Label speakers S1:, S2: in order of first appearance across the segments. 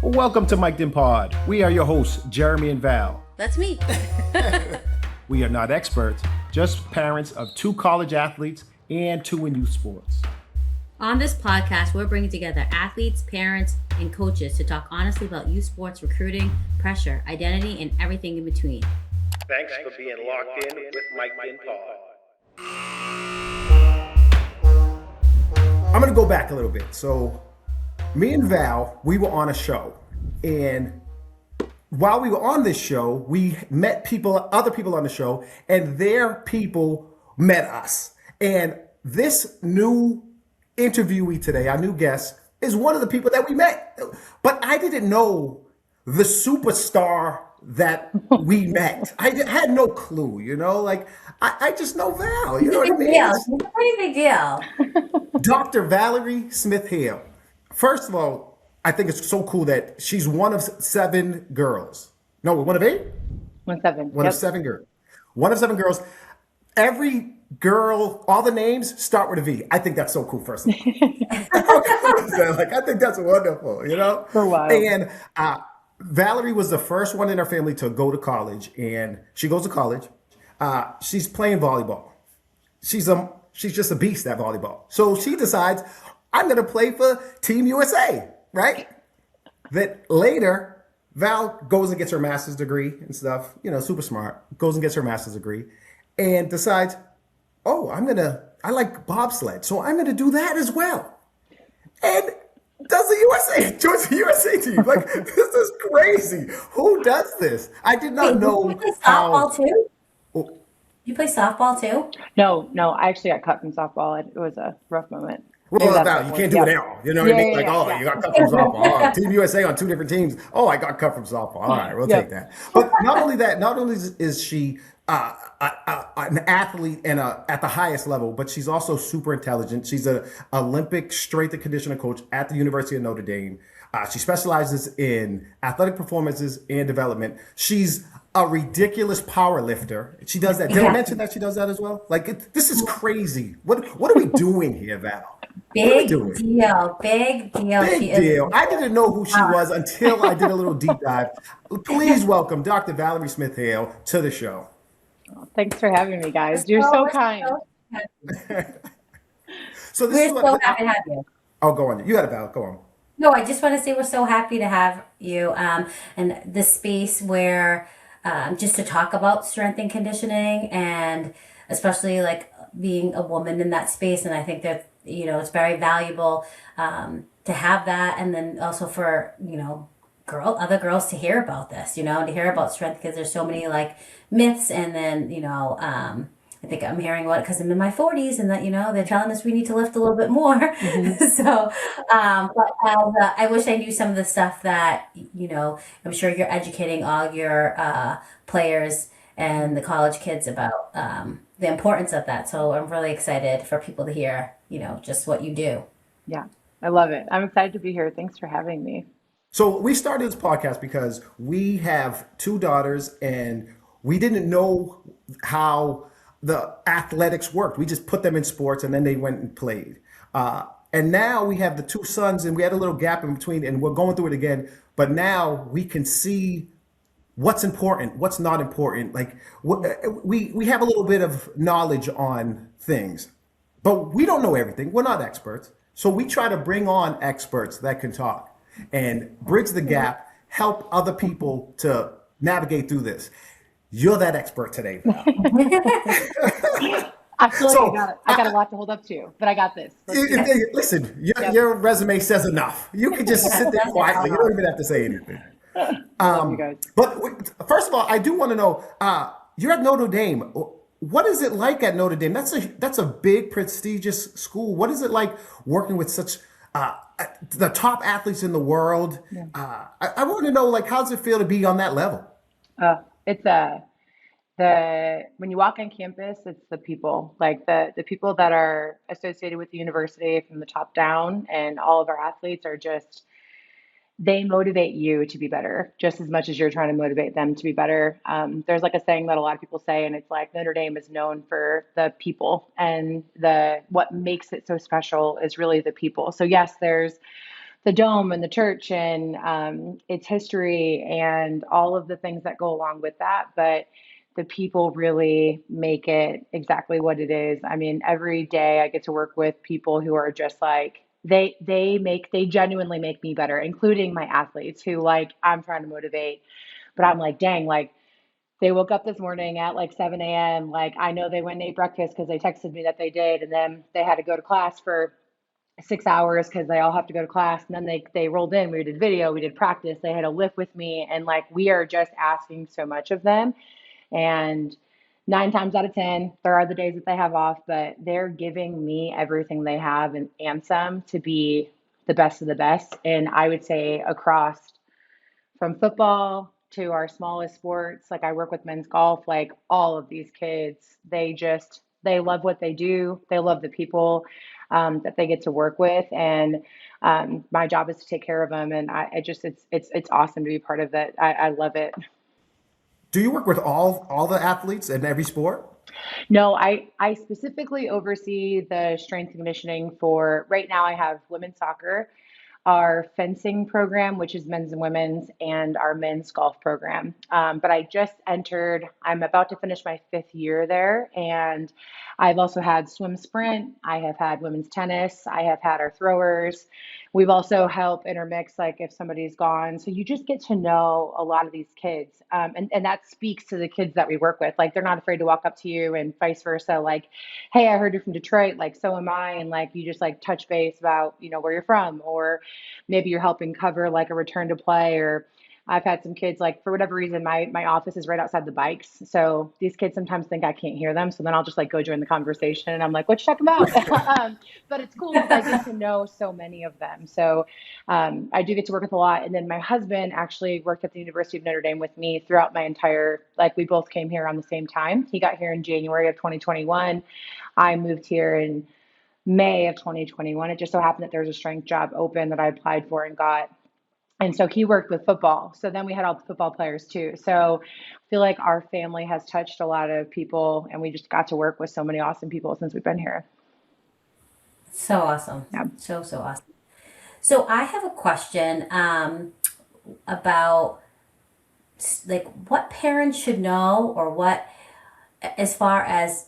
S1: Welcome to MicdIn Pod. We are your hosts, Jeremy and Val.
S2: That's me.
S1: We are not experts, just parents of 2 college athletes and 2 in youth sports.
S2: On this podcast, we're bringing together athletes, parents, and coaches to talk honestly about youth sports, recruiting, pressure, identity, and everything in between.
S1: Thanks for being locked in with MicdIn Pod. I'm going to go back a little bit. So, me and Val, we were on a show. And while we were on this show, we met other people on the show, and their people met us. And this new interviewee today, our new guest, is one of the people that we met. But I didn't know the superstar that we met. I had no clue, I just know Val, you know what I mean?
S2: It's a pretty big deal.
S1: Dr. Valerie Smith-Hale. First of all, I think it's so cool that she's one of 7 girls. No, one of 8?
S3: One
S1: of 7 girls. One of 7 girls. Every girl, all the names start with a V. I think that's so cool, first of all. I think that's wonderful,
S3: For a while.
S1: And Valerie was the first one in her family to go to college, and she goes to college. She's playing volleyball. She's just a beast at volleyball. So she decides, I'm going to play for Team USA, right? That later, Val goes and gets her master's degree and stuff, super smart, goes and gets her master's degree and decides, I like bobsled, so I'm going to do that as well. And joins the USA team. This is crazy. Who does this? I did not know.
S2: You play softball too? You play softball too?
S3: No, I actually got cut from softball. It was a rough moment.
S1: Well, Val, you can't do it now. You know what I mean? You got cut from softball. Oh, Team USA on 2 different teams. Oh, I got cut from softball. All right, we'll take that. But not only is she an athlete and at the highest level, but she's also super intelligent. She's an Olympic strength and conditioning coach at the University of Notre Dame. She specializes in athletic performances and development. She's a ridiculous power lifter. She does that. Did I mention that she does that as well? This is crazy. What are we doing here, Val?
S2: Big deal. Big deal.
S1: I didn't know who she was until I did a little deep dive. Please welcome Dr. Valerie Smith-Hale to the show.
S3: Oh, thanks for having me, guys. You're so kind.
S2: We're so happy to have you.
S1: Oh, go on. You got it, Val. Go on.
S2: No, I just want to say we're so happy to have you in this space where just to talk about strength and conditioning, and especially being a woman in that space. And I think that, it's very valuable to have that. And then also for, other girls to hear about this, to hear about strength, because there's so many myths. And then, I think I'm hearing about it because I'm in my 40s, and that, they're telling us we need to lift a little bit more. Mm-hmm. So, but I wish I knew some of the stuff that, I'm sure you're educating all your players and the college kids about the importance of that. So I'm really excited for people to hear, just what you do.
S3: Yeah, I love it. I'm excited to be here. Thanks for having me.
S1: So we started this podcast because we have 2 daughters, and we didn't know how the athletics worked. We just put them in sports, and then they went and played. And now we have the 2 sons, and we had a little gap in between, and we're going through it again. But now we can see what's important, what's not important. We have a little bit of knowledge on things, but we don't know everything. We're not experts. So we try to bring on experts that can talk and bridge the gap, help other people to navigate through this. You're that expert today, Val.
S3: I feel like I got a lot to hold up to, but I got this.
S1: Listen, your resume says enough. You can just sit there quietly. You don't even have to say anything.
S3: You guys.
S1: But first of all, I do want to know, you're at Notre Dame. What is it like at Notre Dame? That's a big, prestigious school. What is it like working with such the top athletes in the world? Yeah. I want to know, how does it feel to be on that level?
S3: It's when you walk on campus, it's the people, the people that are associated with the university from the top down, and all of our athletes are just, they motivate you to be better just as much as you're trying to motivate them to be better. There's a saying that a lot of people say, and it's Notre Dame is known for the people, and what makes it so special is really the people. So yes, there's the dome and the church and its history and all of the things that go along with that. But the people really make it exactly what it is. I mean, every day I get to work with people who are just like, they genuinely make me better, including my athletes who like I'm trying to motivate, but I'm like, dang, like they woke up this morning at like 7 a.m. Like I know they went and ate breakfast because they texted me that they did, and then they had to go to class for 6 hours because they all have to go to class. And then they rolled in. We did video, we did practice. They had a lift with me, and like we are just asking so much of them. And 9 times out of 10, there are the days that they have off, but they're giving me everything they have and some to be the best of the best. And I would say across from football to our smallest sports, like I work with men's golf, like all of these kids, they love what they do. They love the people that they get to work with. And my job is to take care of them. And I just, it's awesome to be part of that. I love it.
S1: Do you work with all the athletes in every sport?
S3: No, I specifically oversee the strength and conditioning for right now. I have women's soccer, our fencing program, which is men's and women's, and our men's golf program. But I just entered, I'm about to finish my 5th year there. And I've also had swim sprint. I have had women's tennis. I have had our throwers. We've also helped intermix, like if somebody's gone. So you just get to know a lot of these kids. And that speaks to the kids that we work with. Like they're not afraid to walk up to you and vice versa. Like, hey, I heard you're from Detroit. Like, so am I. And like, you just like touch base about, where you're from, or maybe you're helping cover like a return to play. Or I've had some kids, like for whatever reason, my office is right outside the bikes. So these kids sometimes think I can't hear them. So then I'll just like go join the conversation and I'm like, what you talking about? But it's cool because I get to know so many of them. So I do get to work with a lot. And then my husband actually worked at the University of Notre Dame with me throughout my entire, like we both came here around the same time. He got here in January of 2021. I moved here in May of 2021. It just so happened that there was a strength job open that I applied for and got. And so he worked with football. So then we had all the football players too. So I feel like our family has touched a lot of people, and we just got to work with so many awesome people since we've been here.
S2: So awesome.
S3: Yeah.
S2: So awesome. So I have a question about like what parents should know, or what, as far as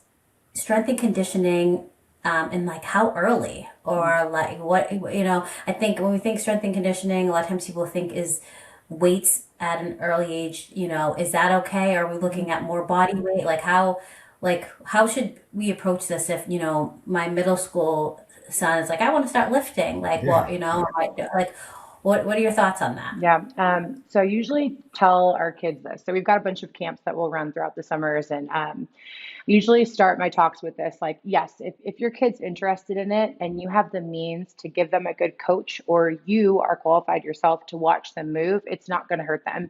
S2: strength and conditioning, and like how early, or like what, I think when we think strength and conditioning, a lot of times people think is weights at an early age, is that okay? Are we looking at more body weight? How should we approach this if, my middle school son is like, I want to start lifting, like
S1: Yeah.
S2: what, like what are your thoughts on that?
S3: Yeah. So I usually tell our kids this. So we've got a bunch of camps that we'll run throughout the summers. And usually start my talks with this, like, yes, if your kid's interested in it and you have the means to give them a good coach, or you are qualified yourself to watch them move, it's not going to hurt them.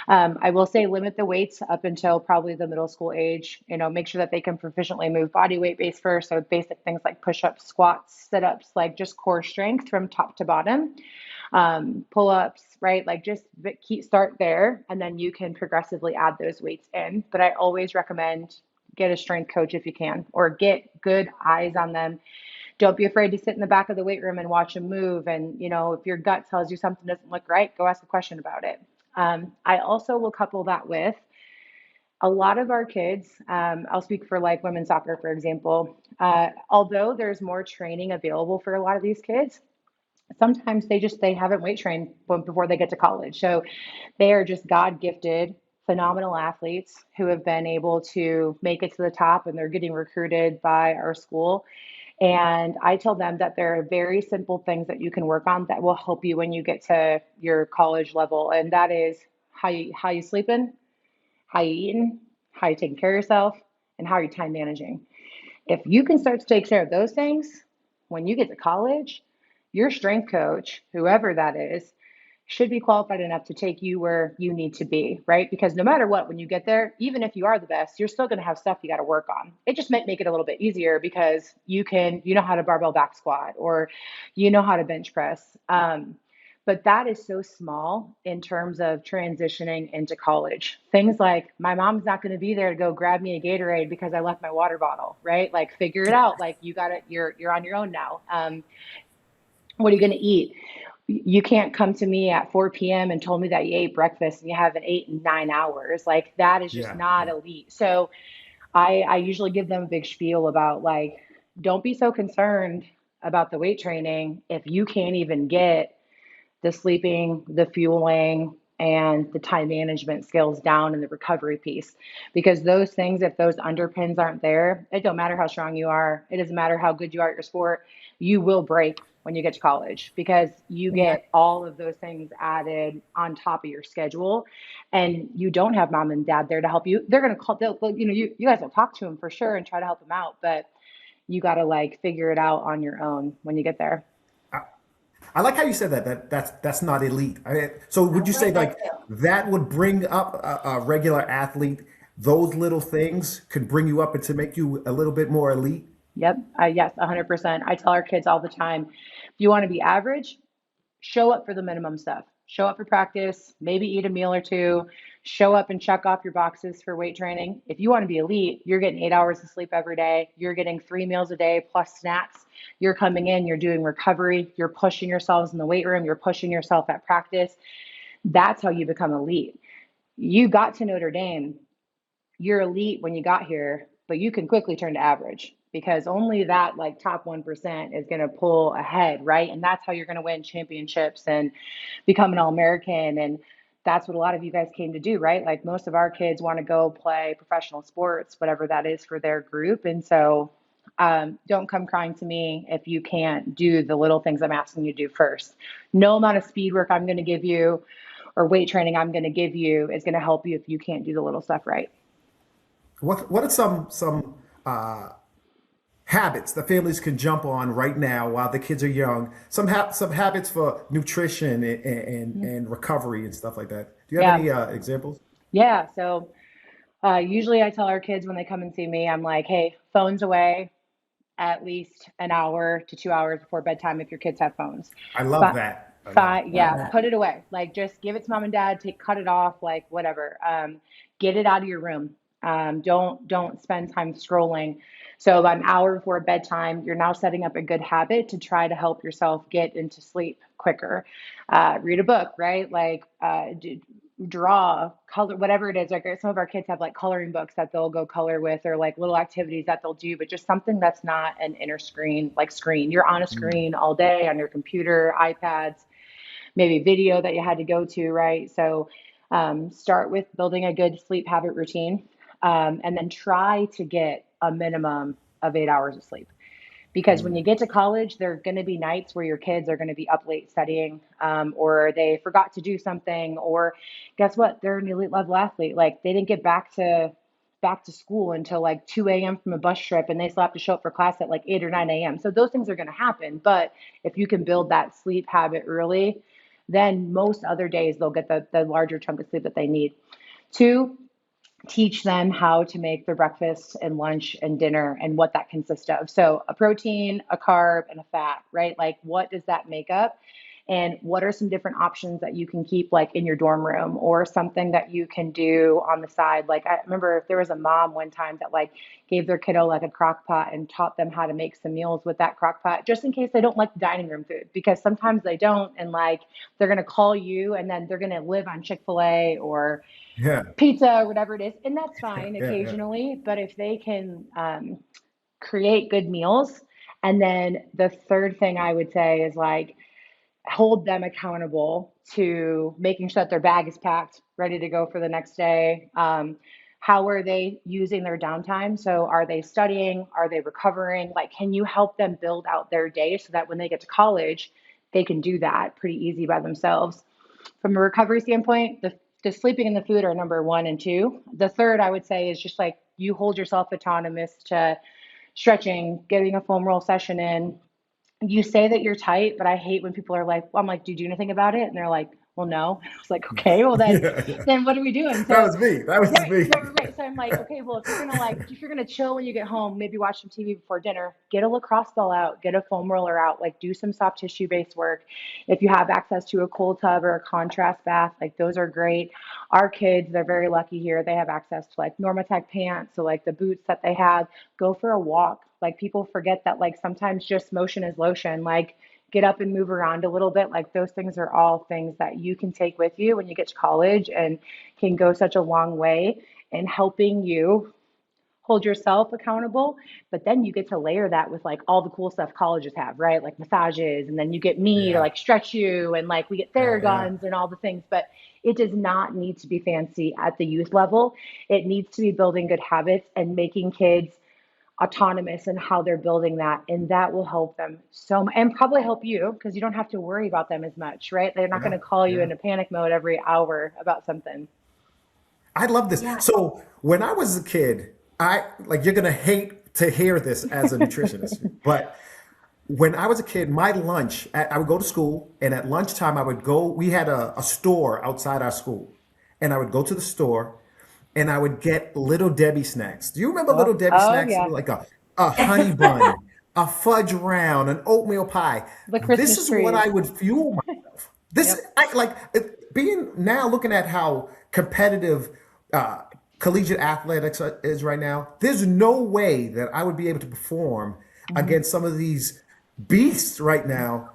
S3: I will say limit the weights up until probably the middle school age. Make sure that they can proficiently move body weight base first. So basic things like push-ups, squats, sit-ups, like just core strength from top to bottom. Pull-ups, right? Like just start there, and then you can progressively add those weights in. But I always recommend get a strength coach if you can, or get good eyes on them. Don't be afraid to sit in the back of the weight room and watch them move. And, if your gut tells you something doesn't look right, go ask a question about it. I also will couple that with a lot of our kids. I'll speak for like women's soccer, for example. Although there's more training available for a lot of these kids, sometimes they haven't weight trained before they get to college. So they are just God gifted, phenomenal athletes who have been able to make it to the top, and they're getting recruited by our school. And I tell them that there are very simple things that you can work on that will help you when you get to your college level. And that is how you sleeping, how you eating, how you taking care of yourself, and how you time managing. If you can start to take care of those things when you get to college, your strength coach, whoever that is, should be qualified enough to take you where you need to be, right? Because no matter what, when you get there, even if you are the best, you're still going to have stuff you got to work on. It just might make it a little bit easier because you know how to barbell back squat, or you know how to bench press. But that is so small in terms of transitioning into college. Things like my mom's not going to be there to go grab me a Gatorade because I left my water bottle, right? Like figure it out. Like you got it. You're on your own now. What are you going to eat? You can't come to me at 4 p.m. and told me that you ate breakfast and you haven't eaten 9 hours. Like that is just
S1: Yeah,
S3: not
S1: yeah.
S3: elite. So I usually give them a big spiel about like, don't be so concerned about the weight training if you can't even get the sleeping, the fueling, and the time management skills down in the recovery piece. Because those things, if those underpins aren't there, it don't matter how strong you are. It doesn't matter how good you are at your sport. You will break when you get to college because you
S2: Yeah.
S3: get all of those things added on top of your schedule and you don't have mom and dad there to help you. They're going to call, you guys will talk to them for sure and try to help them out, but you got to like figure it out on your own when you get there.
S1: I like how you said that. That's not elite. So
S2: I
S1: would you say
S2: like that
S1: like
S2: too.
S1: that would bring up a regular athlete? Those little things could bring you up and to make you a little bit more elite.
S3: Yep. Yes, 100%. I tell our kids all the time, if you want to be average, show up for the minimum stuff. Show up for practice, maybe eat a meal or two, show up and check off your boxes for weight training. If you want to be elite, you're getting 8 hours of sleep every day. You're getting 3 meals a day plus snacks. You're coming in, you're doing recovery, you're pushing yourselves in the weight room, you're pushing yourself at practice. That's how you become elite. You got to Notre Dame, you're elite when you got here, but you can quickly turn to average because only that like top 1% is going to pull ahead, right? And that's how you're going to win championships and become an All-American. And that's what a lot of you guys came to do, right? Like most of our kids want to go play professional sports, whatever that is for their group. And so don't come crying to me if you can't do the little things I'm asking you to do first. No amount of speed work I'm going to give you or weight training I'm going to give you is going to help you if you can't do the little stuff right.
S1: What are some habits that families can jump on right now while the kids are young? Some habits for nutrition and recovery and stuff like that. Do you have
S3: Yeah.
S1: any examples?
S3: Yeah. So usually I tell our kids when they come and see me, I'm like, hey, phones away at least an hour to 2 hours before bedtime if your kids have phones.
S1: I love
S3: But
S1: that. I love
S3: fine,
S2: Love
S3: yeah,
S2: that.
S3: put it away. Like just give it to mom and dad, cut it off, like whatever. Get it out of your room. Don't spend time scrolling. So about an hour before bedtime, you're now setting up a good habit to try to help yourself get into sleep quicker. Read a book, right? Like draw, color, whatever it is. Like some of our kids have like coloring books that they'll go color with, or like little activities that they'll do, but just something that's not an inner screen, like screen. You're on a
S1: it.
S3: screen all day on your computer, iPads, maybe video that you had to go to, right? So start with building a good sleep habit routine, and then try to get a minimum of 8 hours of sleep. Because when you get to college, there are going to be nights where your kids are going to be up late studying, or they forgot to do something, or guess what? They're an elite level athlete. Like they didn't get back to school until like 2 a.m. from a bus trip, and they still have to show up for class at like 8 or 9 a.m. So those things are going to happen. But if you can build that sleep habit early, then most other days they'll get the larger chunk of sleep that they need. Two, teach them how to make their breakfast and lunch and dinner and what that consists of. So a protein, a carb, and a fat, right? Like what does that make up? And what are some different options that you can keep like in your dorm room or something that you can do on the side? Like I remember if there was a mom one time that like gave their kiddo like a crock pot and taught them how to make some meals with that crock pot, just in case they don't like the dining room food, because sometimes they don't. And like they're going to call you and then they're going to live on Chick-fil-A or
S1: Yeah,
S3: pizza or whatever it is, and that's fine
S1: yeah, yeah.
S3: occasionally. But if they can create good meals, and then the third thing I would say is like hold them accountable to making sure that their bag is packed, ready to go for the next day. How are they using their downtime? So are they studying? Are they recovering? Like, can you help them build out their day so that when they get to college, they can do that pretty easy by themselves? From a recovery standpoint, the sleeping and the food are number one and two. The third, I would say, is just like you hold yourself autonomous to stretching, getting a foam roll session in. You say that you're tight, but I hate when people are like, well, I'm like, do you do anything about it? And they're like, well, no. I was like, okay, well
S1: Yeah, yeah.
S3: then what are we doing?
S1: That
S3: So
S1: was me. That was
S3: right,
S1: me.
S3: right. So I'm like, okay, well, if you're gonna chill when you get home, maybe watch some TV before dinner, get a lacrosse ball out, get a foam roller out, like do some soft tissue based work. If you have access to a cold tub or a contrast bath, like those are great. Our kids, they're very lucky here. They have access to like Normatec pants, so like the boots that they have. Go for a walk. Like people forget that like sometimes just motion is lotion. Like get up and move around a little bit. Like those things are all things that you can take with you when you get to college and can go such a long way in helping you hold yourself accountable. But then you get to layer that with like all the cool stuff colleges have, right? Like massages, and then you get me to
S1: Yeah,
S3: like stretch you, and like we get
S1: yeah.
S3: Theraguns and all the things. But it does not need to be fancy at the youth level. It needs to be building good habits and making kids autonomous in how they're building that. And that will help them so much, and probably help you because you don't have to worry about them as much, right? They're not going
S1: Yeah,
S3: to call you
S1: yeah.
S3: in a panic mode every hour about something.
S1: I love this.
S2: Yeah.
S1: So when I was a kid, I like you're gonna hate to hear this as a nutritionist, but when I was a kid, my lunch, I would go to school, and at lunchtime, I would go. We had a store outside our school, and I would go to the store, and I would get Little Debbie snacks. Do you remember
S3: Oh,
S1: Little Debbie
S3: oh
S1: snacks?
S3: yeah.
S1: Like a honey bun, a fudge round, an oatmeal pie.
S3: The
S1: This
S3: Christmas
S1: is what
S3: trees.
S1: I would fuel myself. This,
S3: Yep.
S1: I like being now looking at how competitive uh, collegiate athletics is right now. There's no way that I would be able to perform
S3: Hmm.
S1: against some of these beasts right now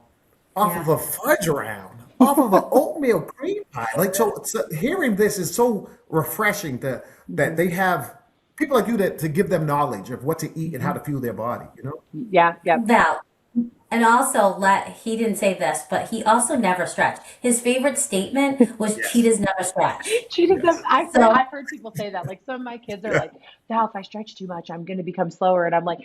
S1: off
S2: Yeah.
S1: of a fudge round, off of an oatmeal cream pie. Like so hearing this is so refreshing that
S3: Hmm.
S1: they have people like you to give them knowledge of what to eat and how
S3: Hmm.
S1: to fuel their body. You know?
S3: Yeah, yep.
S2: Val. And also he didn't say this, but he also never stretched. His favorite statement was
S1: Yes.
S2: cheetahs never stretch.
S3: Cheetahs have,
S1: Yes.
S2: So
S3: I've heard people say that. Like some of my kids are
S1: Yeah.
S3: like, Val, if I stretch too much, I'm going to become slower. And I'm like,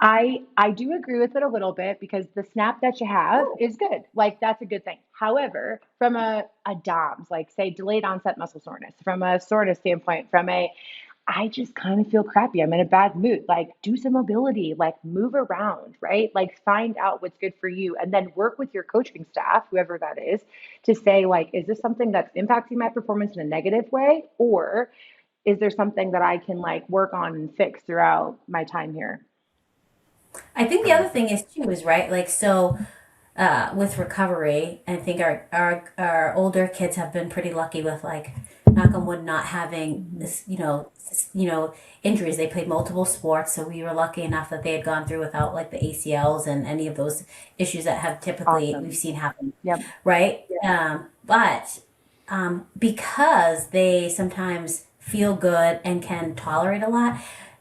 S3: I do agree with it a little bit because the snap that you have is good. Like that's a good thing. However, from a DOMS, like say delayed onset muscle soreness, from a soreness standpoint, from a I just kind of feel crappy. I'm in a bad mood. Like do some mobility, like move around, right? Like find out what's good for you and then work with your coaching staff, whoever that is, to say like, is this something that's impacting my performance in a negative way? Or is there something that I can like work on and fix throughout my time here?
S2: I think
S1: I
S2: the other
S1: like
S2: thing is too is right, like so with recovery, I think our older kids have been pretty lucky with like knock on wood not having
S3: Mhm.
S2: this, injuries. They played multiple sports, so we were lucky enough that they had gone through without like the ACLs and any of those issues that have typically we've
S3: Awesome.
S2: seen happen,
S3: Yep.
S2: right? But because they sometimes feel good and can tolerate a lot,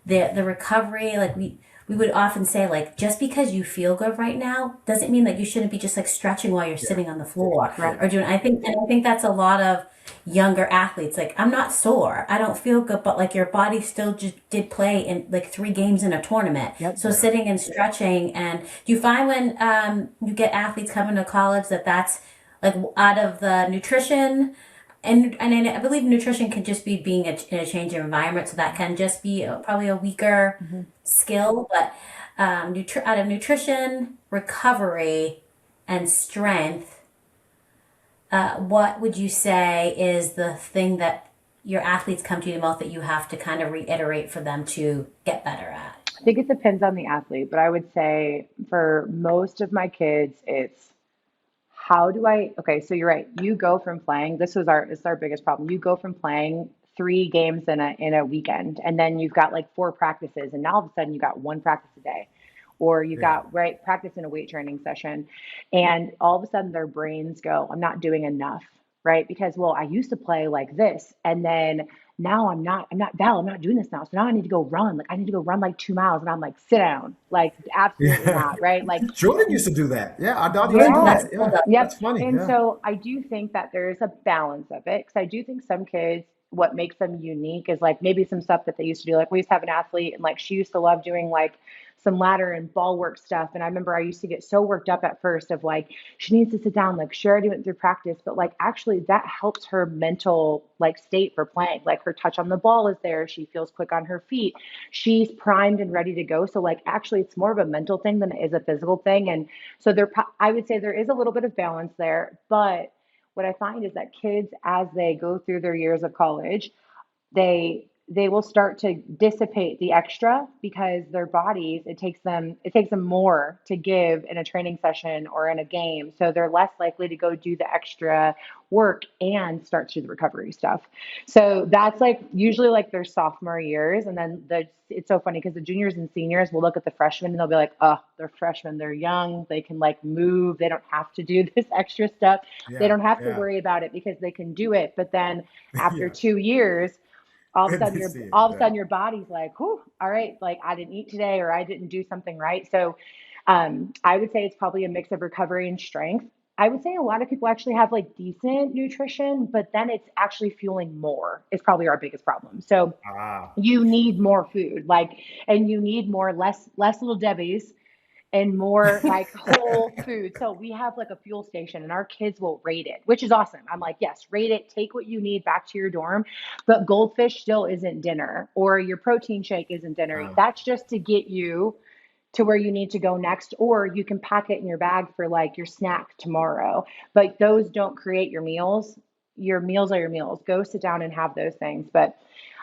S2: the recovery, like we would often say, like, just because you feel good right now doesn't mean that you shouldn't be just like stretching while you're
S1: yeah,
S2: sitting on the floor
S3: Right.
S2: or doing. I think that's a lot of younger athletes. Like, I'm not sore, I don't feel good, but like your body still just did play in like 3 games in a tournament.
S3: Yep.
S2: So
S1: yeah.
S2: sitting and stretching, and do you find when you get athletes coming to college that that's like out of the nutrition? And I believe nutrition can just be being in a change of environment, so that can just be probably a weaker
S3: Hmm.
S2: skill. But out of nutrition, recovery, and strength, what would you say is the thing that your athletes come to you the most that you have to kind of reiterate for them to get better at?
S3: I think it depends on the athlete, but I would say for most of my kids, it's how do I, okay, so you're right. You go from playing, this is our biggest problem. You go from playing 3 games in a weekend, and then you've got like 4 practices, and now all of a sudden you got 1 practice a day. Or you
S1: Yeah.
S3: got right practice in a weight training session, and all of a sudden their brains go, I'm not doing enough, right? Because well, I used to play like this, and then now I'm not doing this now. So now I need to go run. Like I need to go run like 2 miles, and I'm like, sit down. Like absolutely
S1: Yeah.
S3: not, right? Like
S1: Jordan used to do that. Yeah, our daughter used to
S2: Jordan
S1: do
S3: yeah.
S2: does
S1: that.
S2: still
S1: Yeah,
S2: does.
S3: Yep.
S1: that's funny.
S3: And
S1: Yeah.
S3: so I do think that there is a balance of it because I do think some kids, what makes them unique is like maybe some stuff that they used to do. Like we used to have an athlete and like she used to love doing like some ladder and ball work stuff. And I remember I used to get so worked up at first of like, she needs to sit down. Like she already went through practice, but like actually that helps her mental like state for playing. Like her touch on the ball is there. She feels quick on her feet. She's primed and ready to go. So like actually it's more of a mental thing than it is a physical thing. And so I would say there is a little bit of balance there, but what I find is that kids, as they go through their years of college, they they will start to dissipate the extra because their bodies, it takes them more to give in a training session or in a game. So they're less likely to go do the extra work and start to do the recovery stuff. So that's like usually like their sophomore years. And then it's so funny because the juniors and seniors will look at the freshmen and they'll be like, oh, they're freshmen. They're young. They can like move. They don't have to do this extra stuff. They
S1: Yeah,
S3: don't have to
S1: yeah,
S3: worry about it because they can do it. But then after
S1: yeah.
S3: 2 years, all of a
S1: And
S3: sudden
S1: they
S3: your
S1: see it.
S3: all of a
S1: Yeah,
S3: sudden your body's like, whew, all right, like I didn't eat today or I didn't do something right. So I would say it's probably a mix of recovery and strength. I would say a lot of people actually have like decent nutrition, but then it's actually fueling more is probably our biggest problem. So
S1: ah,
S3: you need more food, like, and you need more less little Debbie's and more like whole food. So we have like a fuel station and our kids will rate it, which is awesome. I'm like, yes, rate it, take what you need back to your dorm, but goldfish still isn't dinner or your protein shake isn't dinner.
S1: ah,
S3: That's just to get you to where you need to go next, or you can pack it in your bag for like your snack tomorrow. But those don't create your meals. Your meals are your meals. Go sit down and have those things. But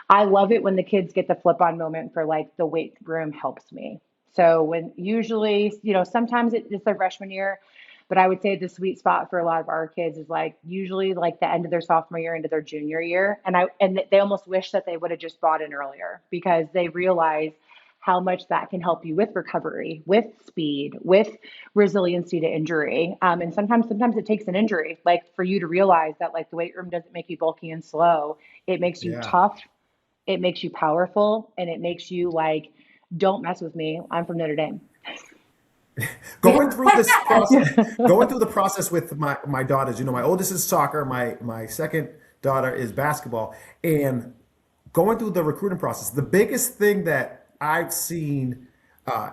S3: I love it when the kids get the flip on moment for like the weight room helps me. So when usually, sometimes it's their freshman year, but I would say the sweet spot for a lot of our kids is like usually like the end of their sophomore year into their junior year. And they almost wish that they would have just bought in earlier because they realize how much that can help you with recovery, with speed, with resiliency to injury. And sometimes it takes an injury, like for you to realize that like the weight room doesn't make you bulky and slow. It makes you
S1: yeah.
S3: tough, it makes you powerful, and it makes you like, don't mess with me. I'm from Notre Dame.
S1: Going through this process, going through the process with my daughters. My oldest is soccer. My second daughter is basketball, and going through the recruiting process. The biggest thing that I've seen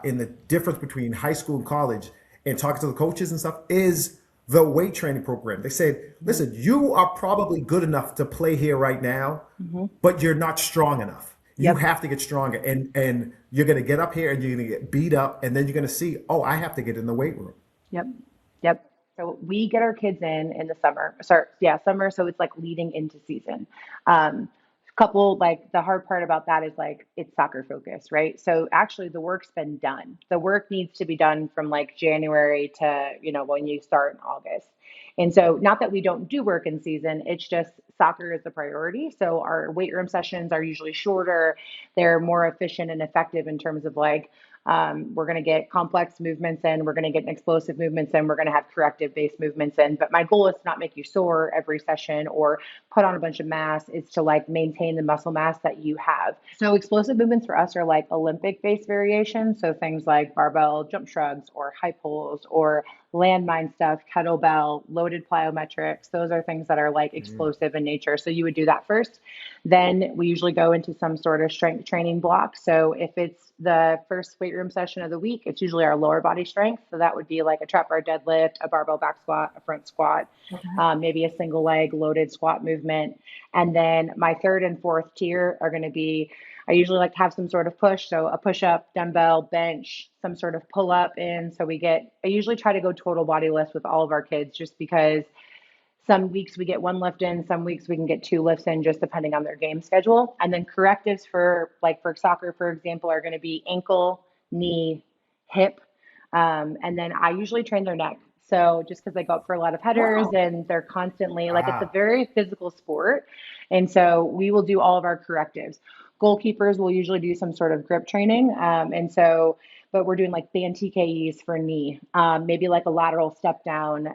S1: in the difference between high school and college, and talking to the coaches and stuff, is the weight training program. They said, "Listen, you are probably good enough to play here right now,
S3: Mm-hmm.
S1: but you're not strong enough. You
S3: Yep.
S1: have to get stronger, and you're going to get up here and you're going to get beat up, and then you're going to see, oh, I have to get in the weight room."
S3: Yep. Yep. So we get our kids in the summer. Sorry, yeah, summer. So it's like leading into season. Couple like the hard part about that is like it's soccer focused, right? So actually the work's been done. The work needs to be done from like January to, when you start in August. And so not that we don't do work in season, it's just soccer is the priority. So our weight room sessions are usually shorter. They're more efficient and effective in terms of like we're going to get complex movements in, we're going to get explosive movements in, we're going to have corrective based movements in. But my goal is to not make you sore every session or put on a bunch of mass. It's to like maintain the muscle mass that you have. So explosive movements for us are like Olympic based variations. So things like barbell jump shrugs or high pulls or landmine stuff, kettlebell, loaded plyometrics. Those are things that are like explosive in nature. So you would do that first. Then we usually go into some sort of strength training block. So if it's the first weight room session of the week, it's usually our lower body strength. So that would be like a trap bar deadlift, a barbell back squat, a front squat, maybe a single leg loaded squat movement. And then my third and fourth tier are going to be, I usually like to have some sort of push. So a push up, dumbbell, bench, some sort of pull up in. So I usually try to go total body lifts with all of our kids just because some weeks we get one lift in, some weeks we can get two lifts in, just depending on their game schedule. And then correctives for soccer, for example, are going to be ankle, knee, hip. And then I usually train their neck. So just because they go up for a lot of headers
S2: Wow.
S3: and they're constantly like, it's a
S1: Ah,
S3: very physical sport. And so we will do all of our correctives. Goalkeepers will usually do some sort of grip training. But we're doing like band TKEs for knee, maybe like a lateral step down.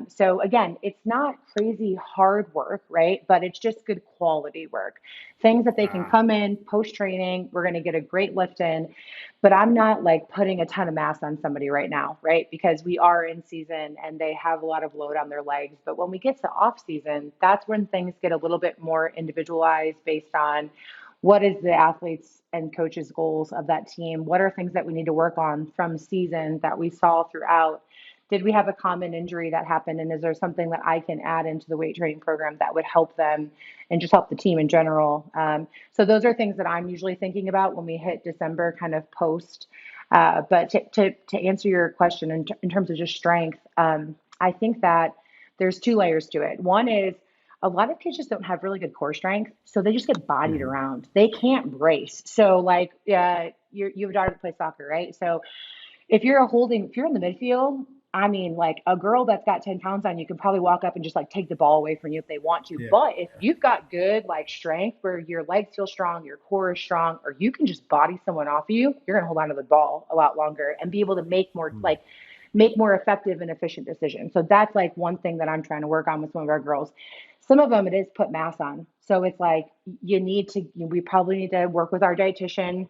S3: So again, it's not crazy hard work, right? But it's just good quality work. Things that they can
S1: ah,
S3: come in post training, we're going to get a great lift in, but I'm not like putting a ton of mass on somebody right now, right? Because we are in season and they have a lot of load on their legs. But when we get to off season, that's when things get a little bit more individualized based on what is the athletes and coaches goals of that team? What are things that we need to work on from season that we saw throughout? Did we have a common injury that happened? And is there something that I can add into the weight training program that would help them and just help the team in general? So those are things that I'm usually thinking about when we hit December kind of post. But to answer your question in terms of just strength, I think that there's two layers to it. One is a lot of kids just don't have really good core strength, so they just get bodied around. They can't brace. So like, you have a daughter that plays soccer, right? So if you're in the midfield, I mean, like a girl that's got 10 pounds on you can probably walk up and just like take the ball away from you if they want to.
S1: Yeah.
S3: But if you've got good like strength where your legs feel strong, your core is strong, or you can just body someone off of you, you're going to hold on to the ball a lot longer and be able to make more effective and efficient decisions. So that's like one thing that I'm trying to work on with some of our girls. Some of them it is put mass on. So it's like we probably need to work with our dietitian.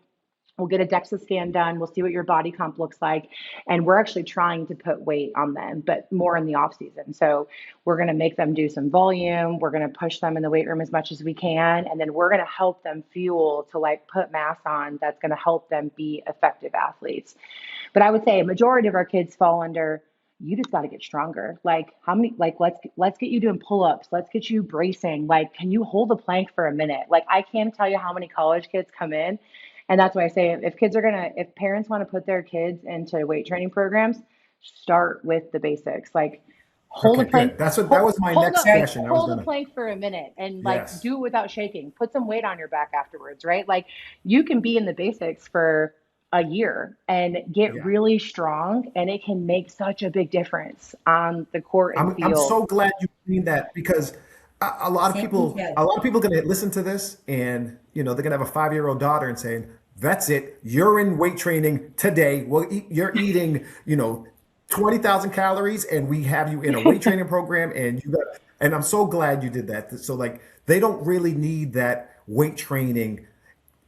S3: We'll get a DEXA scan done. We'll see what your body comp looks like. And we're actually trying to put weight on them, but more in the off season. So we're going to make them do some volume. We're going to push them in the weight room as much as we can. And then we're going to help them fuel to like put mass on that's going to help them be effective athletes. But I would say a majority of our kids fall under, you just got to get stronger. Like how many, like, let's get you doing pull-ups. Let's get you bracing. Like, can you hold the plank for a minute? Like, I can't tell you how many college kids come in. And that's why I say if parents want to put their kids into weight training programs, start with the basics. Like hold a plank.
S1: That was my next question.
S3: Hold a plank for a minute and like
S1: Yes.
S3: do it without shaking. Put some weight on your back afterwards, right? Like you can be in the basics for a year and get really strong, and it can make such a big difference on the court and field.
S1: I'm so glad you mean that, because a lot of people going to listen to this, and they're going to have a 5-year-old daughter and saying, "That's it, you're in weight training today. Well, you're eating 20,000 calories, and we have you in a weight training program, and and I'm so glad you did that. So like they don't really need that weight training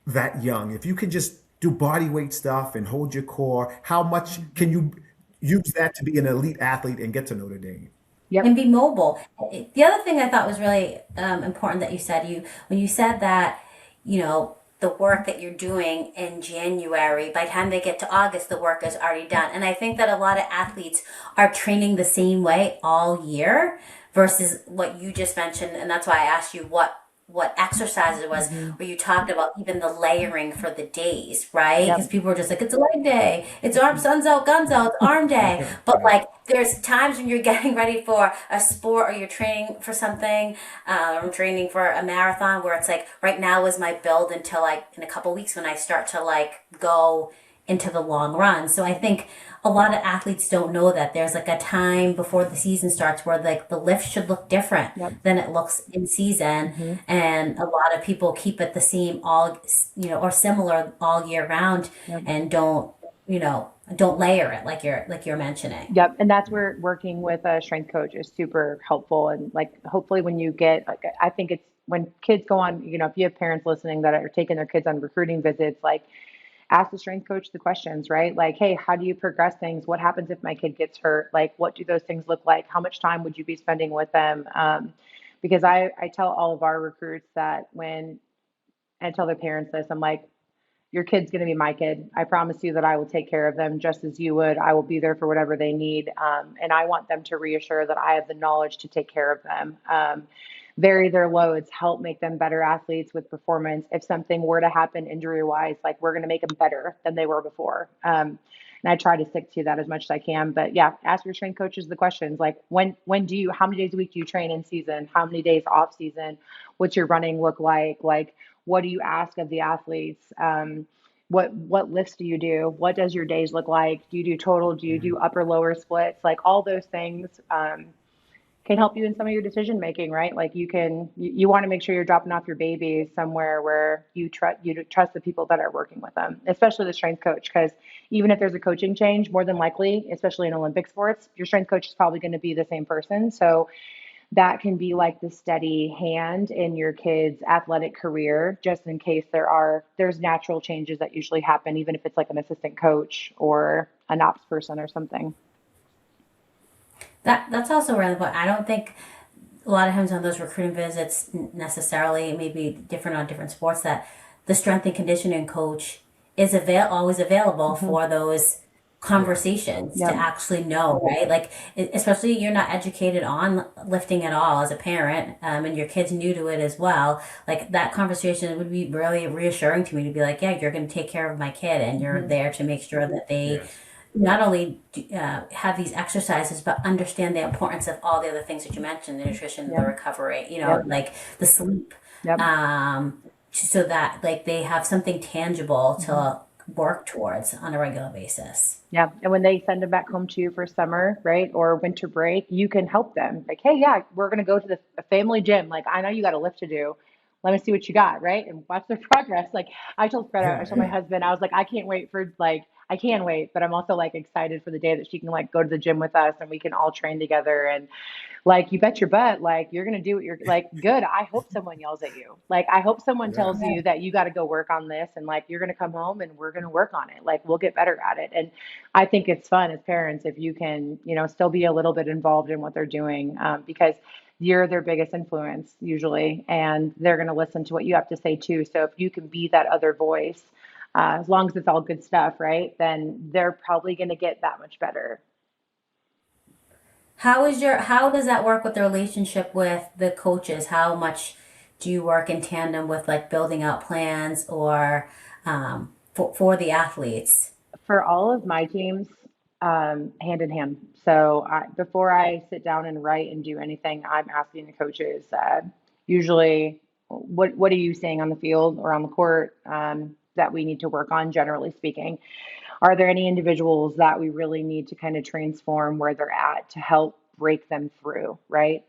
S1: that young. If you can just do body weight stuff and hold your core, how much can you use that to be an elite athlete and get to Notre Dame?
S3: Yep.
S2: And be mobile. The other thing I thought was really important that you said, when you said that, the work that you're doing in January, by the time they get to August, the work is already done. And I think that a lot of athletes are training the same way all year versus what you just mentioned. And that's why I asked you what exercise it was, where you talked about even the layering for the days, right? Because people were just like, it's a leg day, it's sun's out, guns out, it's arm day. But like, there's times when you're getting ready for a sport or you're training for something, I'm training for a marathon, where it's like, right now is my build until like in a couple weeks when I start to like go into the long run. So I think a lot of athletes don't know that there's like a time before the season starts where like the lift should look different than it looks in season. And a lot of people keep it the same or similar all year round and don't layer it like you're mentioning.
S3: Yep. And that's where working with a strength coach is super helpful. And like, hopefully when you get, like, I think it's when kids go on, if you have parents listening that are taking their kids on recruiting visits, like, ask the strength coach the questions, right? Like, hey, how do you progress things? What happens if my kid gets hurt? Like, what do those things look like? How much time would you be spending with them? Because I tell all of our recruits that when I tell their parents this, I'm like, your kid's going to be my kid. I promise you that I will take care of them just as you would. I will be there for whatever they need. And I want them to reassure that I have the knowledge to take care of them. Vary their loads, help make them better athletes with performance. If something were to happen injury wise, like we're going to make them better than they were before. And I try to stick to that as much as I can. But yeah, ask your strength coaches the questions like how many days a week do you train in season? How many days off season? What's your running look like? Like, what do you ask of the athletes? What lifts do you do? What does your days look like? Do you do total? Do you do upper lower splits? Like all those things can help you in some of your decision making, right? Like you want to make sure you're dropping off your baby somewhere where you trust the people that are working with them, especially the strength coach. Because even if there's a coaching change, more than likely, especially in Olympic sports, your strength coach is probably going to be the same person. So that can be like the steady hand in your kid's athletic career, just in case there's natural changes that usually happen, even if it's like an assistant coach or an ops person or something.
S2: That's also really important. I don't think a lot of times on those recruiting visits necessarily, maybe different on different sports, that the strength and conditioning coach is always available for those conversations to actually know, right? Like, especially you're not educated on lifting at all as a parent, and your kid's new to it as well. Like that conversation would be really reassuring to me to be like, yeah, you're going to take care of my kid and you're there to make sure that they not only have these exercises, but understand the importance of all the other things that you mentioned, the nutrition, the
S3: Yep.
S2: recovery,
S3: Yep.
S2: like the sleep,
S3: Yep.
S2: so that like they have something tangible
S3: Mhm.
S2: to work towards on a regular basis.
S3: Yeah. And when they send them back home to you for summer, right, or winter break, you can help them. Like, hey, yeah, we're going to go to the family gym. Like, I know you got a lift to do. Let me see what you got, right? And watch their progress. Like, I
S1: Yeah,
S3: told my
S1: yeah.
S3: husband, I was like, I can't wait for, like, I can wait, but I'm also like excited for the day that she can like go to the gym with us and we can all train together. And like, you bet your butt, like, you're going to do what you're like, good. I hope someone yells at you. Like, I hope someone
S1: Yeah.
S3: tells you that you got to go work on this and like, you're going to come home and we're going to work on it. Like, we'll get better at it. And I think it's fun as parents if you can, still be a little bit involved in what they're doing, because you're their biggest influence usually, and they're going to listen to what you have to say too. So if you can be that other voice, as long as it's all good stuff, right, then they're probably going to get that much better.
S2: How does that work with the relationship with the coaches? How much do you work in tandem with like building out plans or for the athletes?
S3: For all of my teams, hand in hand. So before I sit down and write and do anything, I'm asking the coaches, usually, what are you seeing on the field or on the court, that we need to work on, generally speaking? Are there any individuals that we really need to kind of transform where they're at to help break them through, right?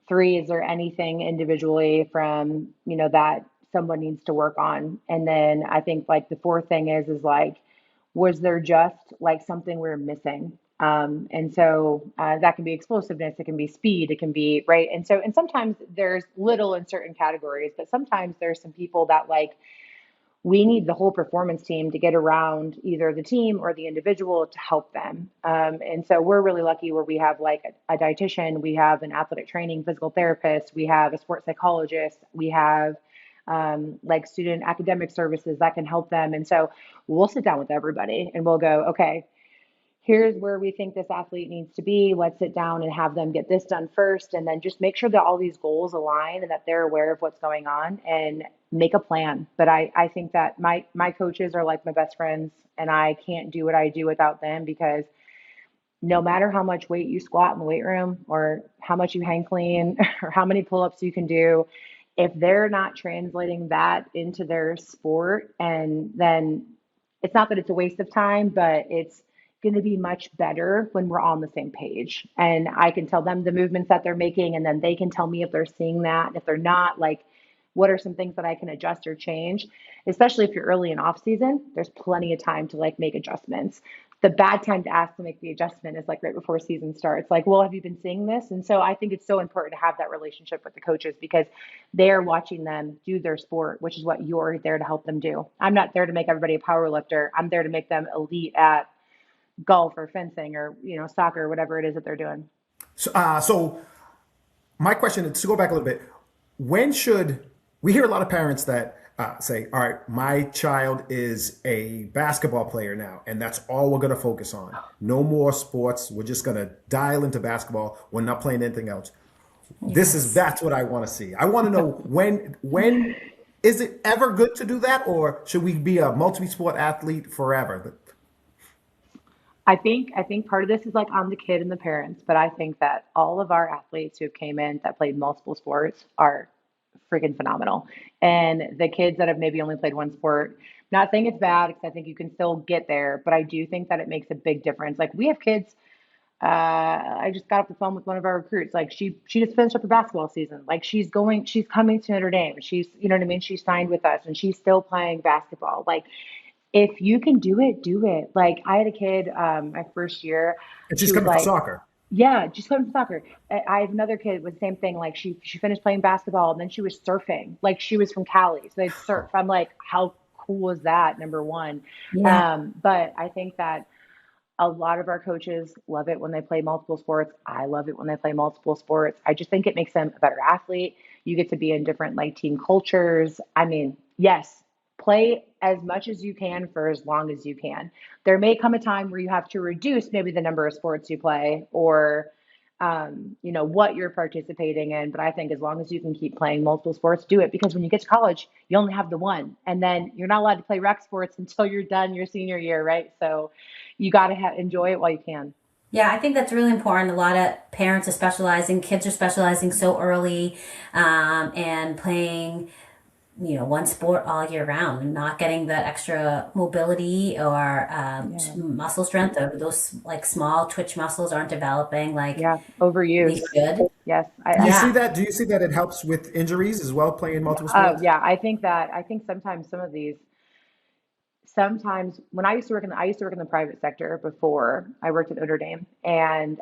S3: Three, is there anything individually from, that someone needs to work on? And then I think like the fourth thing is like, was there just like something we are missing? And so that can be explosiveness, it can be speed, it can be right. And sometimes there's little in certain categories, but sometimes there's some people that like we need the whole performance team to get around either the team or the individual to help them. And so we're really lucky where we have like a dietitian, we have an athletic training physical therapist, we have a sports psychologist, we have like student academic services that can help them. And so we'll sit down with everybody and we'll go, okay, here's where we think this athlete needs to be. Let's sit down and have them get this done first. And then just make sure that all these goals align and that they're aware of what's going on and make a plan. But I think that my coaches are like my best friends and I can't do what I do without them because no matter how much weight you squat in the weight room or how much you hang clean or how many pull-ups you can do, if they're not translating that into their sport, and then it's not that it's a waste of time, but it's going to be much better when we're all on the same page. And I can tell them the movements that they're making, and then they can tell me if they're seeing that. And if they're not, like, what are some things that I can adjust or change? Especially if you're early in off season, there's plenty of time to like make adjustments. The bad time to ask to make the adjustment is like right before season starts. Like, well, have you been seeing this? And so I think it's so important to have that relationship with the coaches because they're watching them do their sport, which is what you're there to help them do. I'm not there to make everybody a power lifter. I'm there to make them elite at golf or fencing or, soccer or whatever it is that they're doing.
S1: So my question is to go back a little bit. When should we hear a lot of parents that say, all right, my child is a basketball player now, and that's all we're going to focus on. No more sports. We're just going to dial into basketball. We're not playing anything else.
S2: Yes.
S1: That's what I want to see. I want to know when is it ever good to do that, or should we be a multi-sport athlete forever?
S3: I think part of this is like on the kid and the parents, but I think that all of our athletes who came in that played multiple sports are freaking phenomenal. And the kids that have maybe only played one sport, not saying it's bad because I think you can still get there, but I do think that it makes a big difference. Like we have kids. I just got off the phone with one of our recruits. Like she just finished up her basketball season. Like she's coming to Notre Dame. She's, you know what I mean? She's signed with us and she's still playing basketball. Like if you can do it, do it. Like I had a kid, my first year,
S1: And
S3: she
S1: she's
S3: was
S1: coming for
S3: like,
S1: soccer.
S3: yeah, just playing soccer. I have another kid with the same thing. Like she finished playing basketball and then she was surfing. Like she was from Cali, so they'd surf. I'm like, how cool is that? Number one.
S2: Yeah.
S3: But I think that a lot of our coaches love it when they play multiple sports. I love it when they play multiple sports. I just think it makes them a better athlete. You get to be in different like team cultures. I mean, yes, play as much as you can for as long as you can. There may come a time where you have to reduce maybe the number of sports you play or what you're participating in. But I think as long as you can keep playing multiple sports, do it, because when you get to college, you only have the one, and then you're not allowed to play rec sports until you're done your senior year, right? So you got to enjoy it while you can.
S2: Yeah, I think that's really important. A lot of parents are specializing, kids are specializing so early, and playing, one sport all year round and not getting that extra mobility or
S3: Yeah.
S2: muscle strength, or those like small twitch muscles aren't developing like
S3: Yeah.
S2: they
S3: Overuse.
S2: should.
S3: Yes.
S1: Do you
S3: I
S1: see
S2: Yeah.
S1: that? Do you see that it helps with injuries as well, playing multiple sports?
S3: yeah, I think sometimes some of these, sometimes when I used to work in the private sector before I worked at Notre Dame, and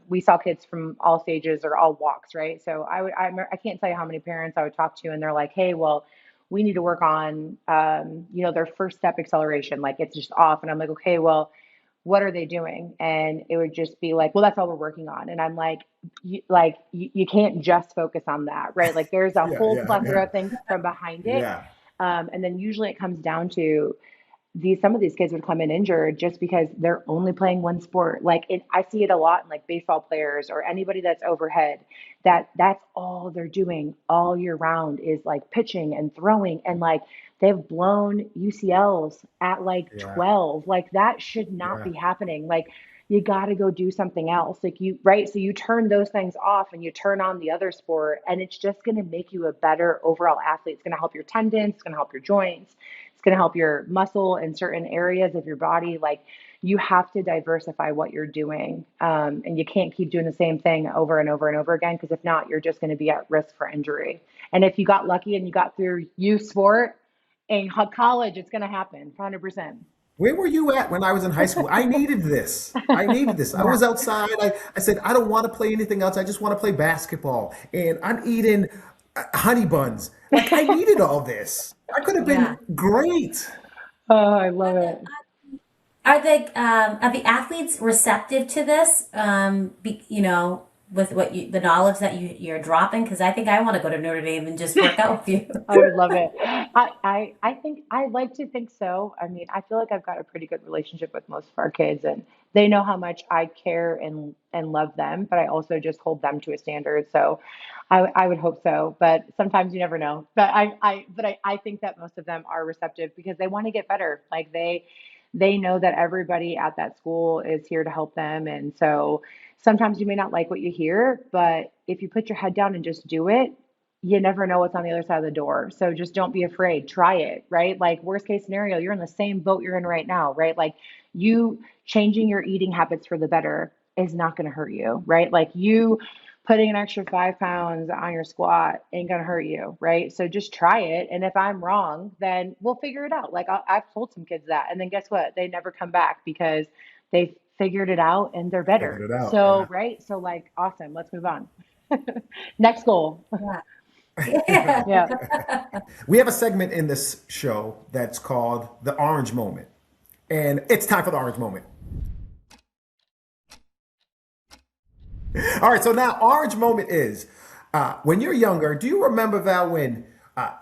S3: we saw kids from all stages or all walks, right? So I can't tell you how many parents I would talk to, and they're like, hey, well, we need to work on, their first step acceleration, like it's just off, and I'm like, okay, well, what are they doing? And it would just be like, well, that's all we're working on. And I'm like, you can't just focus on that, right? Like there's a
S1: Yeah,
S3: whole
S1: yeah,
S3: plethora
S1: yeah,
S3: of things from behind it.
S1: yeah,
S3: And then usually it comes down to some of these kids would come in injured just because they're only playing one sport. I see it a lot in like baseball players or anybody that's overhead, that's all they're doing all year round is like pitching and throwing, and like they've blown UCLs at like
S1: yeah,
S3: 12. Like that should not
S1: yeah,
S3: be happening. Like you got to go do something else. Like right? So you turn those things off and you turn on the other sport, and it's just going to make you a better overall athlete. It's going to help your tendons, it's going to help your joints, it's going to help your muscle in certain areas of your body. Like you have to diversify what you're doing. And you can't keep doing the same thing over and over and over again, because if not, you're just going to be at risk for injury. And if you got lucky and you got through youth sport in college, it's going to happen 100%.
S1: where were you at when I was in high school? I needed this. I needed this. I
S2: Yeah.
S1: was outside. I said, I don't want to play anything else. I just want to play basketball. And I'm eating honey buns. Like, I needed all this. I could have been
S2: Yeah.
S1: great.
S3: Oh, I love it.
S2: Are the athletes receptive to this? With the knowledge that you're dropping, because I think I want to go to Notre Dame and just work out with you.
S3: I would love it. I think I like to think so. I mean, I feel like I've got a pretty good relationship with most of our kids, and they know how much I care and love them, but I also just hold them to a standard. So I would hope so, but sometimes you never know. But I think that most of them are receptive because they want to get better. Like they know that everybody at that school is here to help them. And so sometimes you may not like what you hear, but if you put your head down and just do it, you never know what's on the other side of the door. So just don't be afraid. Try it, right? Like worst case scenario, you're in the same boat you're in right now, right? Like you changing your eating habits for the better is not going to hurt you, right? Like you putting an extra 5 pounds on your squat ain't going to hurt you, right? So just try it. And if I'm wrong, then we'll figure it out. Like I've told some kids that, and then guess what? They never come back because they figured it out and they're
S1: Figured
S3: better.
S1: it out.
S3: So,
S1: Yeah.
S3: right? So like, awesome. Let's move on. Next goal.
S2: Yeah.
S3: Yeah.
S1: We have a segment in this show that's called the Orange Moment. And it's time for the Orange Moment. All right, so now Orange Moment is when you're younger, do you remember, Val, when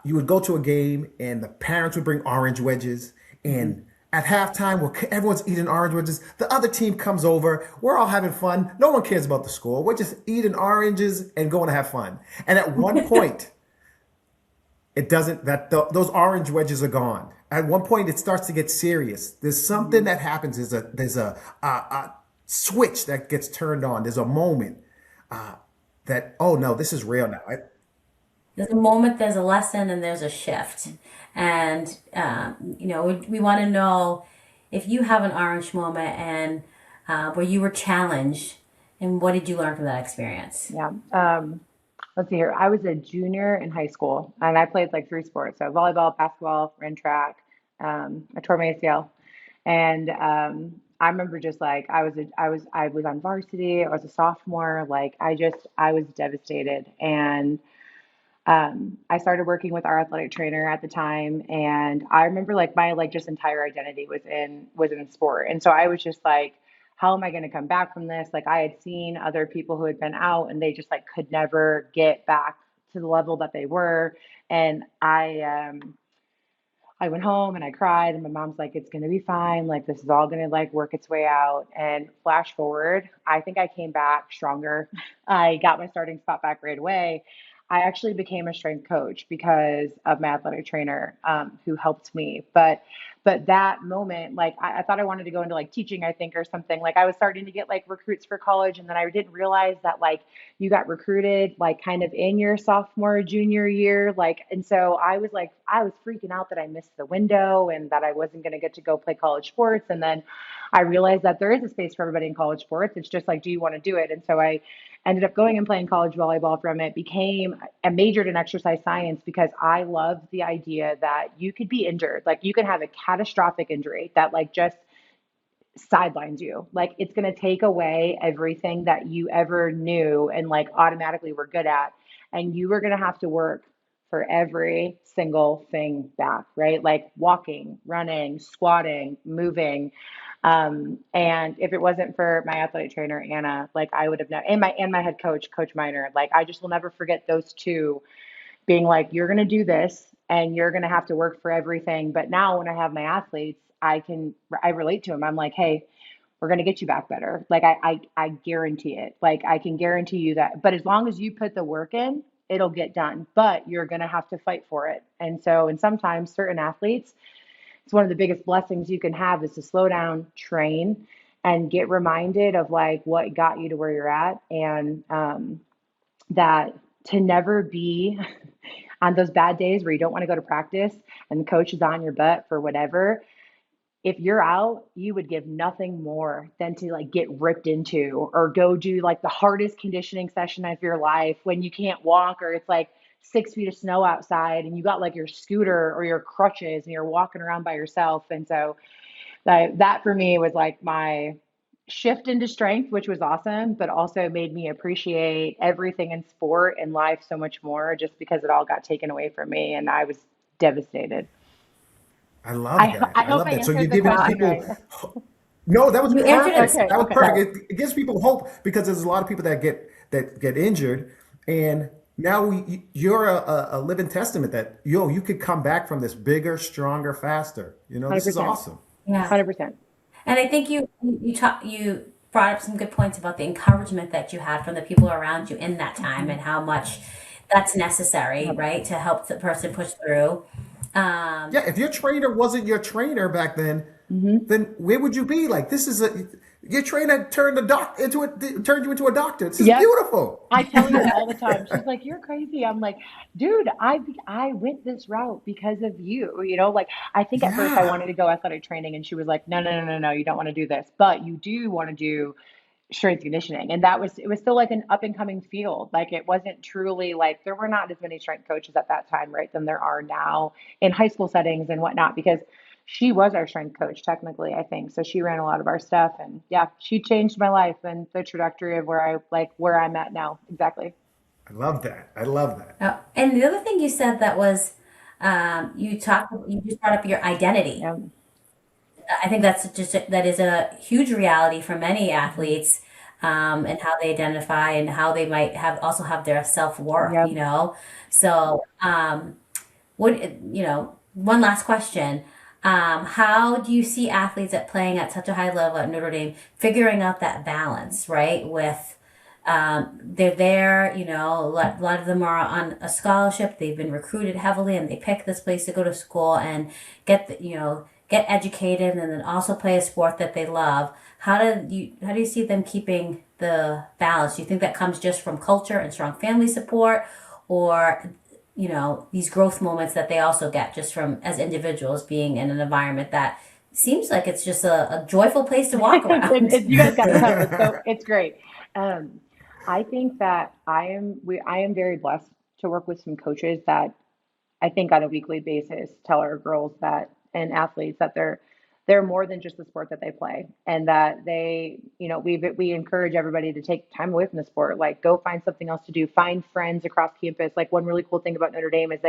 S1: you would go to a game and the parents would bring orange wedges, and at halftime, while everyone's eating orange wedges, the other team comes over, we're all having fun, no one cares about the score, we're just eating oranges and going to have fun. And at one point, it doesn't, those orange wedges are gone. At one point, it starts to get serious. There's something that happens. There's a switch that gets turned on. There's a moment that, oh no, this is real now.
S2: There's a moment, there's a lesson, and there's a shift. And, we want to know if you have an orange moment and where you were challenged, and what did you learn from that experience?
S3: Yeah. Let's see here. I was a junior in high school and I played like 3 sports. So volleyball, basketball, ran track. I tore my ACL. And I remember just like I was on varsity. I was a sophomore. Like I was devastated. And I started working with our athletic trainer at the time, and I remember like my like just entire identity was in sport. And so I was just like, how am I going to come back from this? Like I had seen other people who had been out and they just like could never get back to the level that they were. And I went home and I cried, and my mom's like, it's going to be fine. Like, this is all going to like work its way out. And flash forward, I think I came back stronger. I got my starting spot back right away. I actually became a strength coach because of my athletic trainer, who helped me. But that moment, like I thought I wanted to go into like teaching, I think, or something. Like I was starting to get like recruits for college, and then I didn't realize that like you got recruited like kind of in your sophomore, junior year. Like, and so I was freaking out that I missed the window and that I wasn't going to get to go play college sports. And then I realized that there is a space for everybody in college sports. It's just like, do you want to do it? And so I ended up going and playing college volleyball from it, became a majored in exercise science because I loved the idea that you could be injured. Like you can have a catastrophic injury that like just sidelines you. Like it's going to take away everything that you ever knew and like automatically were good at. And you were going to have to work for every single thing back, right? Like walking, running, squatting, moving. And if it wasn't for my athletic trainer, Anna, like I would have never, and my head coach, Coach Miner, like I just will never forget those two being like, you're going to do this and you're going to have to work for everything. But now when I have my athletes, I relate to them. I'm like, hey, we're going to get you back better. Like I guarantee it. Like I can guarantee you that, but as long as you put the work in, it'll get done, but you're going to have to fight for it. And sometimes certain athletes, it's one of the biggest blessings you can have is to slow down, train, and get reminded of like what got you to where you're at. And that to never be on those bad days where you don't want to go to practice and the coach is on your butt for whatever. If you're out, you would give nothing more than to like get ripped into or go do like the hardest conditioning session of your life when you can't walk or it's like 6 feet of snow outside and you got like your scooter or your crutches and you're walking around by yourself. And so that for me was like my shift into strength, which was awesome, but also made me appreciate everything in sport and life so much more just because it all got taken away from me and I was devastated.
S1: I love that.
S3: I
S1: I
S3: hope
S1: love
S3: I
S1: that. So you're
S3: answered the
S1: giving
S3: question
S1: people.
S3: right.
S1: No, that was
S2: You answered
S1: perfect.
S2: it.
S3: Okay,
S1: That was
S3: okay.
S1: perfect. It gives people hope because there's a lot of people that get injured, and now you're a living testament that you could come back from this bigger, stronger, faster. This is
S3: 100%.
S1: awesome.
S2: Yeah.
S3: 100%.
S2: And I think you brought up some good points about the encouragement that you had from the people around you in that time and how much that's necessary,
S3: Yep.
S2: right, to help the person push through. Um,
S1: Yeah, if your trainer wasn't your trainer back
S3: Hmm.
S1: then where would you be? Like this is your trainer turned you into a doctor. This is
S3: Yep.
S1: beautiful.
S3: I tell her all the time. She's like, "You're crazy." I'm like, "Dude, I went this route because of you." Like I think at first I
S1: Yeah,
S3: wanted to go athletic training, and she was like, "No, no, no, no, no. You don't want to do this, but you do want to do strength conditioning." And it was still like an up and coming field. Like it wasn't truly like there were not as many strength coaches at that time, right, than there are now in high school settings and whatnot. Because she was our strength coach technically, I think. So she ran a lot of our stuff, and yeah, she changed my life and the trajectory of where I'm at now. Exactly.
S1: I love that. I love that.
S2: and the other thing you said that was you just brought up your identity.
S3: Yeah.
S2: I think that is a huge reality for many athletes, and how they identify and how they might have their self worth.
S3: Yep.
S2: So what one last question. How do you see athletes playing at such a high level at Notre Dame figuring out that balance, right? With they're there, a lot of them are on a scholarship. They've been recruited heavily, and they pick this place to go to school and get educated, and then also play a sport that they love. How do you see them keeping the balance? Do you think that comes just from culture and strong family support, or these growth moments that they also get just from as individuals being in an environment that seems like it's just a joyful place to walk around?
S3: You guys got to come. It's great. Um, I think that I am very blessed to work with some coaches that I think on a weekly basis tell our girls that and athletes that they're more than just the sport that they play, and that we encourage everybody to take time away from the sport, like go find something else to do, find friends across campus. Like one really cool thing about Notre Dame is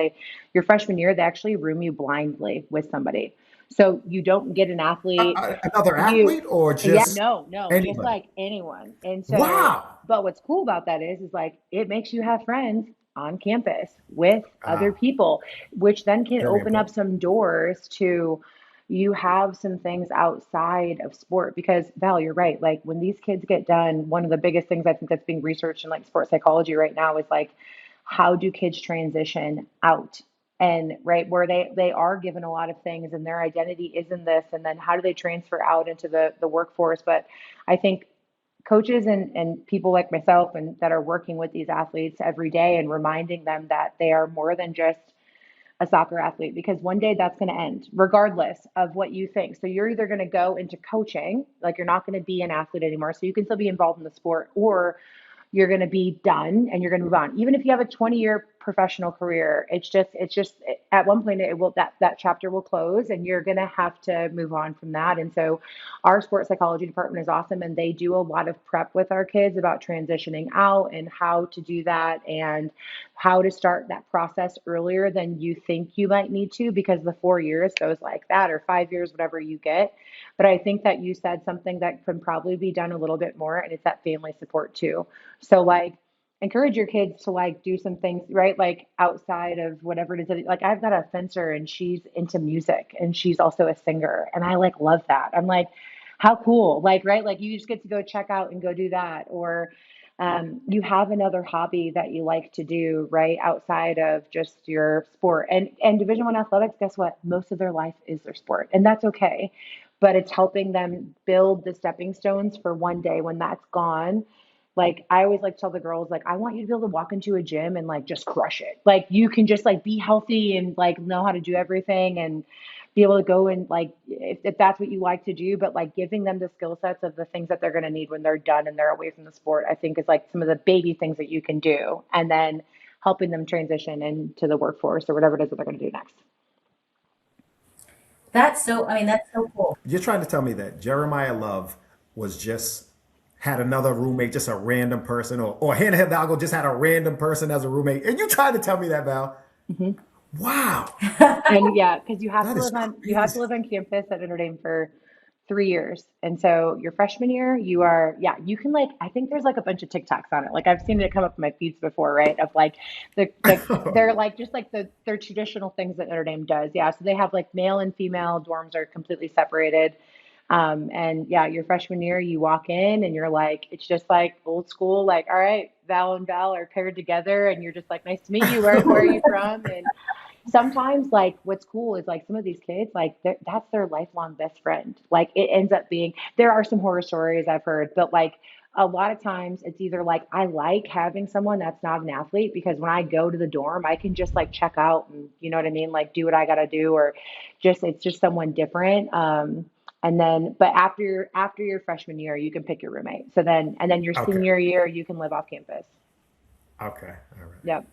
S3: your freshman year they actually room you blindly with somebody. So you don't get an athlete.
S1: Another
S3: You,
S1: athlete or
S3: yeah,
S1: just
S3: no, just
S1: anybody?
S3: like anyone. And so,
S1: Wow.
S3: but what's cool about that is like it makes you have friends on campus with other
S1: Ah,
S3: people, which then can
S1: very
S3: open up
S1: important.
S3: some doors to you have some things outside of sport. Because Val, you're right. Like when these kids get done, one of the biggest things I think that's being researched in like sports psychology right now is like how do kids transition out, and right where they are given a lot of things and their identity is in this, and then how do they transfer out into the workforce. But I think coaches and people like myself and that are working with these athletes every day and reminding them that they are more than just a soccer athlete, because one day that's going to end regardless of what you think. So you're either going to go into coaching, like you're not going to be an athlete anymore, so you can still be involved in the sport, or you're going to be done and you're going to move on. Even if you have a 20-year professional career, it's just at one point it will, that chapter will close and you're going to have to move on from that. And so our sports psychology department is awesome, and they do a lot of prep with our kids about transitioning out and how to do that and how to start that process earlier than you think you might need to, because the 4 years goes like that, or 5 years, whatever you get. But I think that you said something that can probably be done a little bit more, and it's that family support too. So like encourage your kids to like do some things, right? Like outside of whatever it is. Like I've got a fencer and she's into music and she's also a singer. And I like love that. I'm like, how cool. Like, right. Like you just get to go check out and go do that. Or you have another hobby that you like to do, right? Outside of just your sport. And Division I athletics, guess what? Most of their life is their sport. And that's okay. But it's helping them build the stepping stones for one day when that's gone. Like I always like tell the girls, like, I want you to be able to walk into a gym and like just crush it. Like you can just like be healthy and like know how to do everything and be able to go and like if that's what you like to do, but like giving them the skill sets of the things that they're going to need when they're done and they're away from the sport, I think is like some of the baby things that you can do, and then helping them transition into the workforce or whatever it is that they're going to do next.
S2: That's so cool.
S1: You're trying to tell me that Jeremiah Love was just had another roommate, just a random person, or Hannah Hidalgo just had a random person as a roommate, and you trying to tell me that, Val?
S3: Hmm.
S1: Wow,
S3: And yeah, because you have to
S1: that is
S3: live on you have to
S1: crazy.
S3: live on campus at Notre Dame for 3 years. And so your freshman year, you are, yeah, you can like, I think there's like a bunch of TikToks on it. Like I've seen it come up in my feeds before, right? Of like they're like just like their traditional things that Notre Dame does. Yeah. So they have like male and female dorms are completely separated. And yeah, your freshman year, you walk in and you're like, it's just like old school, like, all right, Val and Val are paired together, and you're just like, nice to meet you. Where are you from? And sometimes like what's cool is like some of these kids like that's their lifelong best friend. Like it ends up being, there are some horror stories I've heard, but like a lot of times it's either like I like having someone that's not an athlete, because when I go to the dorm I can just like check out and you know what I mean, like do what I got to do, or just it's just someone different. And then but after your freshman year you can pick your roommate, so then and then your
S1: Okay,
S3: senior year you can live off campus.
S1: okay, all right.
S3: Yep.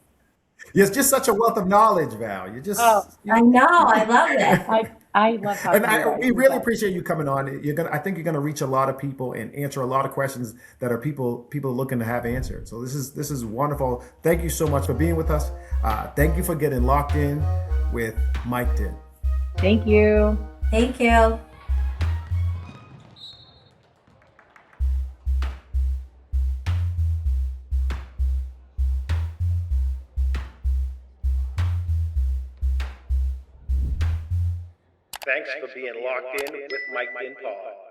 S1: It's just such a wealth of knowledge, Val. You
S3: Oh,
S1: just
S2: I know. I love it.
S3: I love
S1: and
S3: talking to you guys.
S1: we
S3: This is
S1: really
S3: fun.
S1: appreciate you coming on. I think you're gonna reach a lot of people and answer a lot of questions that are people looking to have answered. So this is wonderful. Thank you so much for being with us. Thank you for getting locked in with MicdIn.
S3: Thank you.
S2: Thank you.
S1: Thanks for being locked in with MicdinPod.